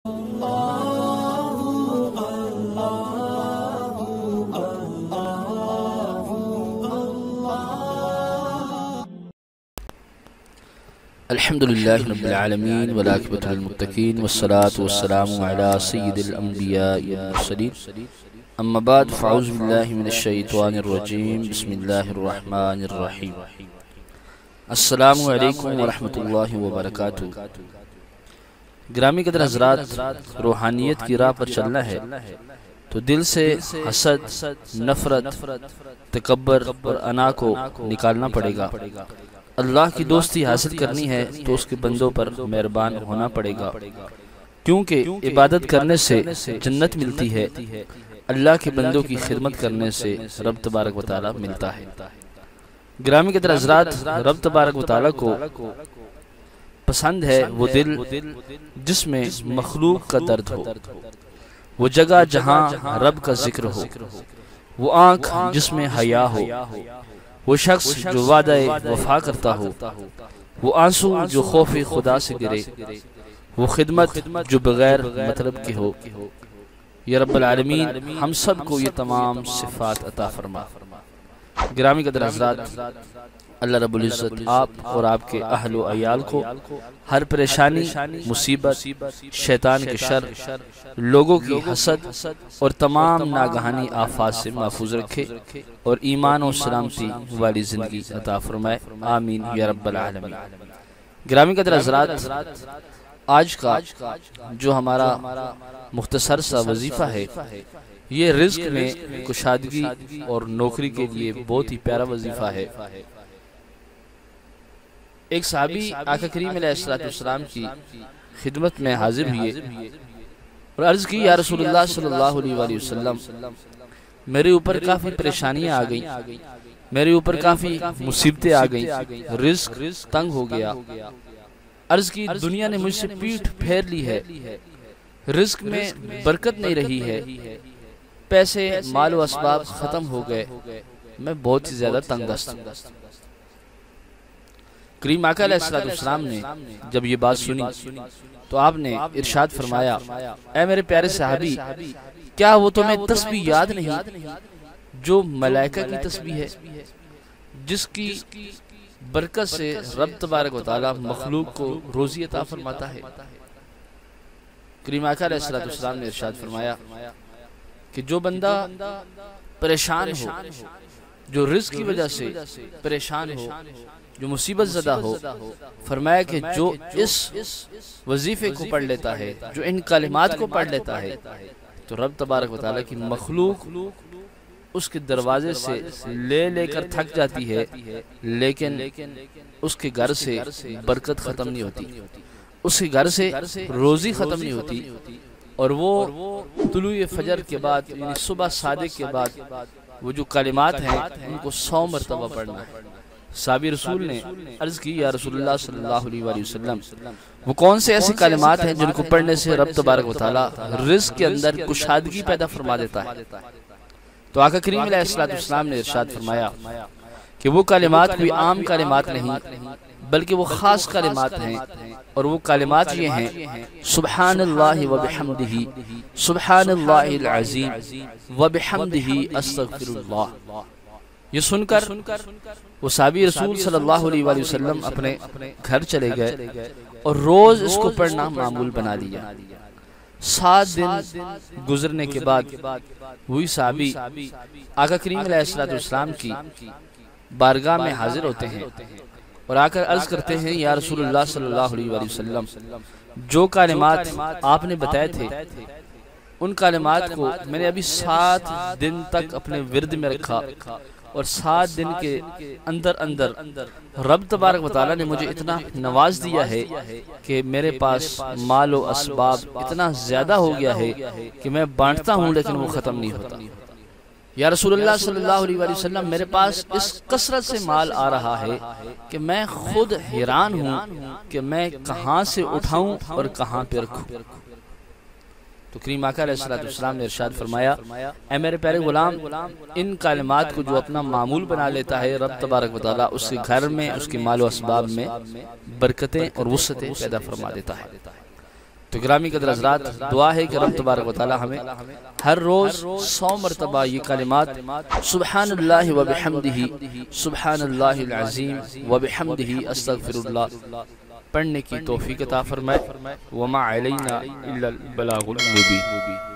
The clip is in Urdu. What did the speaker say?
الحمدللہ رب العالمین والعاقبۃ للمتقین والصلاة والسلام علی سید الانبیاء والمرسلین اما بعد فاعوذ باللہ من الشیطان الرجیم بسم اللہ الرحمن الرحیم السلام علیکم ورحمۃ اللہ وبرکاتہ۔ گرامی قدر حضرات، روحانیت کی راہ پر چلنا ہے تو دل سے حسد، نفرت، تکبر اور انا کو نکالنا پڑے گا۔ اللہ کی دوستی حاصل کرنی ہے تو اس کے بندوں پر مہربان ہونا پڑے گا، کیونکہ عبادت کرنے سے جنت ملتی ہے، اللہ کے بندوں کی خدمت کرنے سے رب تبارک و تعالی ملتا ہے۔ گرامی قدر حضرات، رب تبارک و تعالی کو پسند ہے وہ دل جس میں مخلوق کا درد ہو، وہ جگہ جہاں رب کا ذکر ہو، وہ آنکھ جس میں حیا ہو، وہ شخص جو وعدہ وفا کرتا ہو، وہ آنسو جو خوف خدا سے گرے، وہ خدمت جو بغیر مطلب کے ہو۔ یا رب العالمین ہم سب کو یہ تمام صفات عطا فرما۔ گرامی قدر حضرات، اللہ رب العزت آپ اور آپ کے اہل و عیال کو ہر پریشانی، مصیبت، شیطان کے شر، لوگوں کی حسد اور تمام ناگہانی آفات سے محفوظ رکھے اور ایمان و سلامتی والی زندگی عطا فرمائے، آمین یا رب العالمین۔ گرامی قدر حضرات، آج کا جو ہمارا مختصر سا وظیفہ ہے، یہ رزق میں کشادگی اور نوکری کے لیے بہت ہی پیارا وظیفہ ہے۔ ایک صحابی آقا کریم علیہ السلام کی خدمت میں حاضر ہوئے اور عرض کی، یا رسول اللہ صلی اللہ علیہ وآلہ وسلم، میرے اوپر کافی پریشانیاں آ گئیں، میرے اوپر کافی مصیبتیں آ گئیں، رزق تنگ ہو گیا۔ عرض کی، دنیا نے مجھ سے پیٹھ پھیر لی ہے، رزق میں برکت نہیں رہی ہے، پیسے، مال و اسباب ختم ہو گئے، میں بہت ہی زیادہ تنگ دست ہوں۔ کریم آقا علیہ السلام نے جب یہ بات سنی تو آپ نے ارشاد فرمایا، اے میرے پیارے صحابی، کیا وہ تمہیں تسبیح یاد نہیں جو ملائکہ کی تسبیح ہے، جس کی برکت سے رب تبارک و تعالی مخلوق کو روزی عطا فرماتا ہے۔ کریم آقا علیہ السلام نے ارشاد فرمایا کہ جو بندہ پریشان ہو، جو رزق کی وجہ سے پریشان ہو، جو مصیبت زدہ ہو، فرمایا کہ جو اس وظیفے کو پڑھ لیتا ہے، جو ان کلمات کو پڑھ لیتا ہے، تو رب تبارک و تعالیٰ کی مخلوق اس کے دروازے سے لے کر تھک جاتی ہے، لیکن اس کے گھر سے برکت ختم نہیں ہوتی، اس کے گھر سے روزی ختم نہیں ہوتی، اور وہ طلوع فجر کے بعد، یعنی صبح صادق کے بعد، وہ جو کلمات ہیں ان کو 100 مرتبہ پڑھنا ہے۔ صحابی رسول نے عرض کی، یا رسول اللہ صلی اللہ علیہ وآلہ وسلم، وہ کون سے ایسے کلمات ہیں جن کو پڑھنے سے رب تبارک و تعالی رزق کے اندر کشادگی پیدا فرما دیتا ہے؟ تو آقا کریم علیہ السلام نے ارشاد فرمایا کہ وہ کلمات کوئی عام کلمات نہیں، بلکہ وہ خاص کلمات ہیں، اور وہ کلمات یہ ہیں، سبحان اللہ وبحمدہ، سبحان اللہ العظیم وبحمدہ استغفر اللہ۔ یہ سن کر وہ صحابی رسول صلی اللہ علیہ وآلہ وسلم اپنے گھر چلے گئے اور روز اس کو پڑھنا معمول بنا لیا۔ 7 دن گزرنے کے بعد وہی صحابی آقا کریم علیہ السلام کی بارگاہ میں حاضر ہوتے ہیں اور آ کر عرض کرتے ہیں، یا رسول اللہ صلی اللہ علیہ وآلہ وسلم، جو کلمات آپ نے بتائے تھے ان کلمات کو میں نے ابھی 7 دن تک اپنے ورد میں رکھا، اور 7 دن کے اندر رب تبارک و تعالیٰ نے مجھے اتنا نواز دیا ہے کہ میرے پاس مال و اسباب اتنا زیادہ ہو گیا ہے کہ میں بانٹتا ہوں لیکن وہ ختم نہیں ہوتا۔ یا رسول اللہ صلی اللہ علیہ وآلہ وسلم، میرے پاس اس کثرت سے مال آ رہا ہے کہ میں خود حیران ہوں کہ میں کہاں سے اٹھاؤں اور کہاں پہ رکھوں۔ تو کریم آقا علیہ السلام نے ارشاد فرمایا، اے میرے پیارے غلام، ان کلمات کو جو اپنا معمول بنا لیتا ہے، رب تبارک و تعالیٰ اس کے گھر میں، اس کے مال و اسباب میں برکتیں اور وسعتیں پیدا فرما دیتا ہے۔ تو گرامی قدر حضرات، دعا ہے کہ رب تبارک و تعالی ہمیں ہر روز 100 مرتبہ یہ کلمات سبحان اللہ و بحمدہ، سبحان اللہ العظیم و بحمدہ استغفر اللہ پڑھنے کی توفیق عطا فرمائے۔ وما علینا الا البلاغ المبین۔